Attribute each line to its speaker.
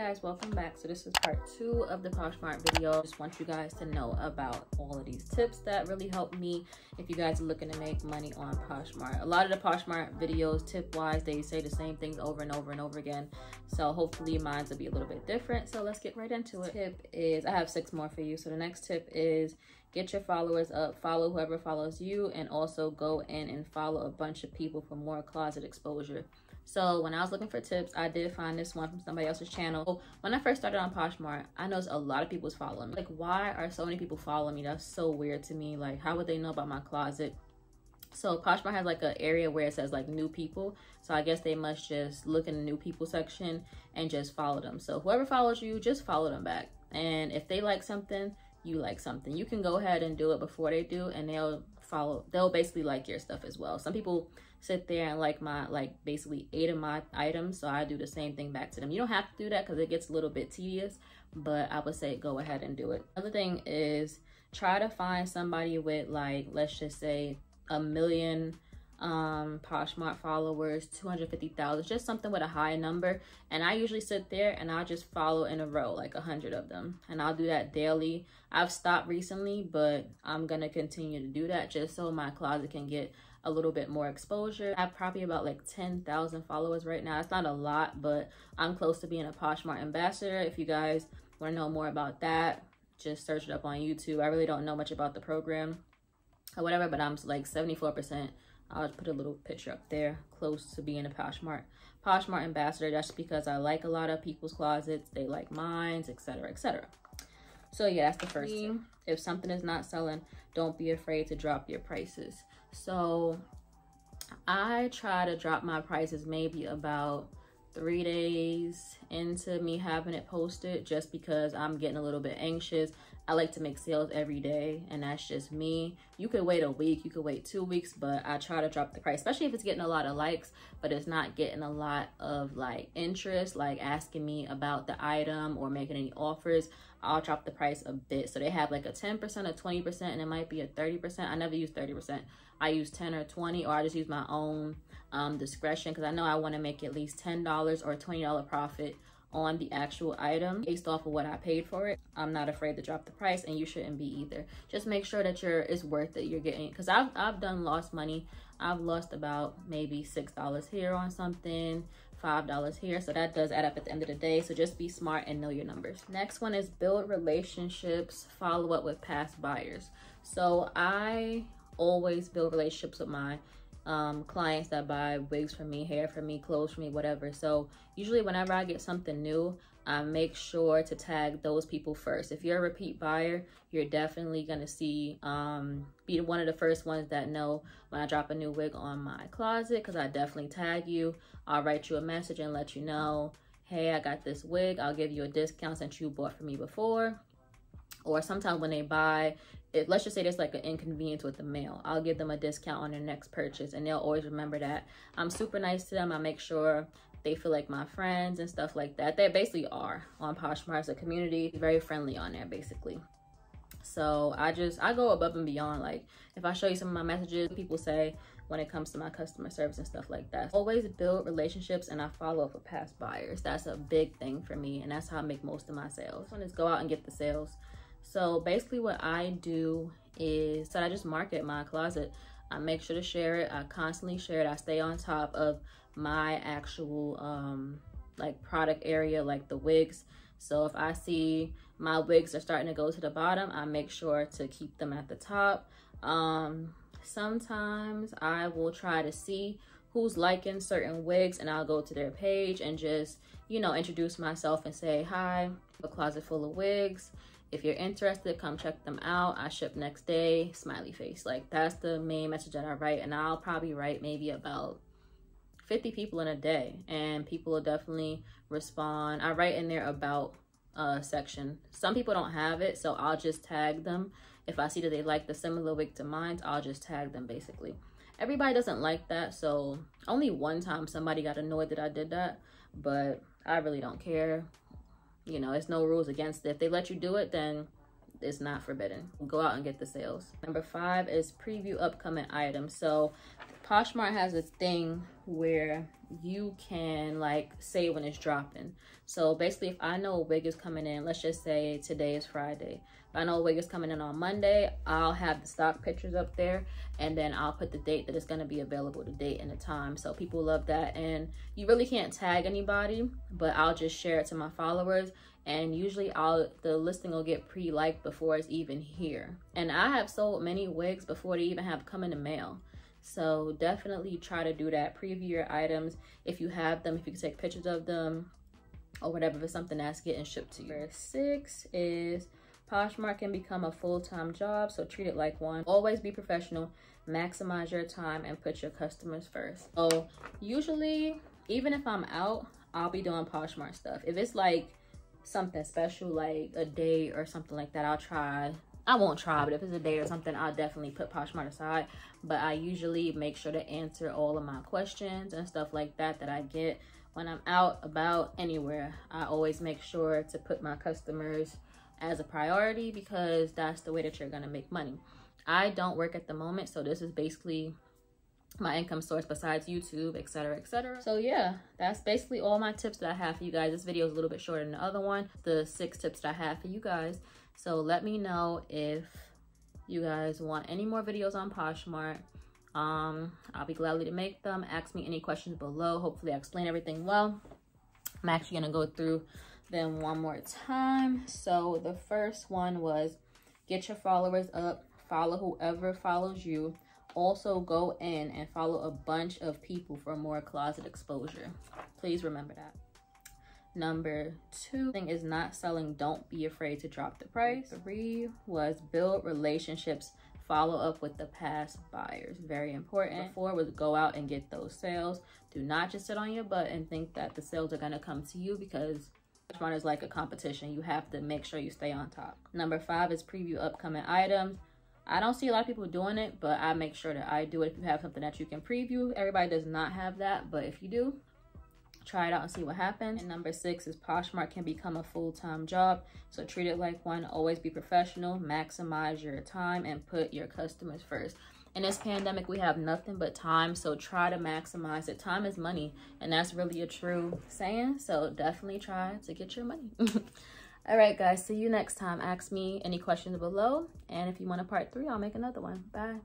Speaker 1: guys, welcome back. So this is part 2 of the Poshmark video. Just want you guys to know about all of these tips that really help me if you guys are looking to make money on Poshmark. A lot of the Poshmark videos, tip wise, they say the same things over and over and over again, so hopefully mine will be a little bit different. So let's get right into it. Tip is, I have 6 more for you. So the next tip is get your followers up, follow whoever follows you, and also go in and follow a bunch of people for more closet exposure. So when I was looking for tips, I did find this one from somebody else's channel. When I first started on Poshmark, I noticed a lot of people was following me. Like, why are so many people following me? That's so weird to me. Like, how would they know about my closet? So Poshmark has like an area where it says like new people. So I guess they must just look in the new people section and just follow them. So whoever follows you, just follow them back. And if they like something, you like something, you can go ahead and do it before they do, and they'll basically like your stuff as well. Some people sit there and like basically 8 of my items, so I do the same thing back to them. You don't have to do that because it gets a little bit tedious, but I would say go ahead and do it. Another thing is try to find somebody with, like, let's just say 1 million Poshmark followers, 250,000, just something with a high number. And I usually sit there and I'll just follow in a row, like 100 of them, and I'll do that daily. I've stopped recently, but I'm gonna continue to do that just so my closet can get a little bit more exposure. I have probably about like 10,000 followers right now. It's not a lot, but I'm close to being a Poshmark ambassador. If you guys want to know more about that, just search it up on YouTube. I really don't know much about the program or whatever, but I'm like 74%. I'll put a little picture up there, close to being a Poshmark ambassador. That's because I like a lot of people's closets. They like mine, etc., etc. So yeah, that's the first thing. If something is not selling, don't be afraid to drop your prices. So I try to drop my prices maybe about 3 days into me having it posted, just because I'm getting a little bit anxious. I like to make sales every day, and that's just me. You could wait a week, you could wait 2 weeks, but I try to drop the price, especially if it's getting a lot of likes, but it's not getting a lot of like interest, like asking me about the item or making any offers. I'll drop the price a bit. So they have like a 10%, a 20%, and it might be a 30%. I never use 30%. I use 10 or 20, or I just use my own discretion, because I know I want to make at least $10 or $20 profit on the actual item based off of what I paid for it. I'm not afraid to drop the price, and you shouldn't be either. Just make sure that it's worth it. You're getting, because I've lost money. I've lost about maybe $6 here on something, $5 here, so that does add up at the end of the day. So just be smart and know your numbers. Next one is build relationships, follow up with past buyers. So I always build relationships with my clients that buy wigs from me, hair from me, clothes from me, whatever. So usually whenever I get something new, I make sure to tag those people first. If you're a repeat buyer, you're definitely gonna see be one of the first ones that know when I drop a new wig on my closet, because I definitely tag you. I'll write you a message and let you know, hey, I got this wig, I'll give you a discount since you bought from me before. Or sometimes when they buy, let's just say there's like an inconvenience with the mail, I'll give them a discount on their next purchase, and they'll always remember that. I'm super nice to them. I make sure they feel like my friends and stuff like that. They basically are on Poshmark as a community, very friendly on there basically. So I go above and beyond. Like, if I show you some of my messages, people say when it comes to my customer service and stuff like that. Always build relationships, and I follow up with past buyers. That's a big thing for me, and that's how I make most of my sales. One is go out and get the sales. So basically what I do is that I just market my closet. I make sure to share it. I constantly share it. I stay on top of my actual like product area, like the wigs. So if I see my wigs are starting to go to the bottom, I make sure to keep them at the top. Sometimes I will try to see who's liking certain wigs, and I'll go to their page and just, you know, introduce myself and say, hi, a closet full of wigs. If you're interested, come check them out. I ship next day, smiley face. Like, that's the main message that I write, and I'll probably write maybe about 50 people in a day, and people will definitely respond. I write in their about section. Some people don't have it, so I'll just tag them. If I see that they like the similar wig to mine, I'll just tag them basically. Everybody doesn't like that, so only one time somebody got annoyed that I did that, but I really don't care. You know, it's no rules against it. If they let you do it, then it's not forbidden. Go out and get the sales. Number 5 is preview upcoming items. So Poshmark has a thing where you can like say when it's dropping. So basically, if I know a wig is coming in, let's just say today is Friday. If I know a wig is coming in on Monday, I'll have the stock pictures up there, and then I'll put the date that it's going to be available, the date and the time. So people love that. And you really can't tag anybody, but I'll just share it to my followers. And usually the listing will get pre-liked before it's even here. And I have sold many wigs before they even have come in the mail. So definitely try to do that. Preview your items if you have them, if you can take pictures of them or whatever, if it's something that's getting shipped to you. Number 6 is Poshmark can become a full-time job, so treat it like one. Always be professional, maximize your time, and put your customers first. So usually, even if I'm out, I'll be doing Poshmark stuff. If it's like something special, like a date or something like that, I won't try, but if it's a date or something, I'll definitely put Poshmark aside. But I usually make sure to answer all of my questions and stuff like that I get when I'm out, about, anywhere. I always make sure to put my customers as a priority, because that's the way that you're gonna make money. I don't work at the moment, so this is basically my income source besides YouTube, etc, etc. So yeah, that's basically all my tips that I have for you guys. This video is a little bit shorter than the other one, the 6 tips that I have for you guys. So let me know if you guys want any more videos on Poshmark. I'll be gladly to make them. Ask me any questions below. Hopefully I explain everything well. I'm actually gonna go through them one more time. So the first one was get your followers up, follow whoever follows you. Also go in and follow a bunch of people for more closet exposure. Please remember that. Number 2 thing is not selling. Don't be afraid to drop the price. 3 was build relationships. Follow up with the past buyers. Very important. 4 was go out and get those sales. Do not just sit on your butt and think that the sales are gonna come to you, because Poshmark is like a competition. You have to make sure you stay on top. Number 5 is preview upcoming items. I don't see a lot of people doing it, but I make sure that I do it. If you have something that you can preview, everybody does not have that, but if you do, try it out and see what happens. And number 6 is Poshmark can become a full-time job, so treat it like one. Always be professional, maximize your time, and put your customers first. In this pandemic, we have nothing but time, so try to maximize it. Time is money, and that's really a true saying, so definitely try to get your money. All right, guys, see you next time. Ask me any questions below, and if you want a part 3, I'll make another one. Bye.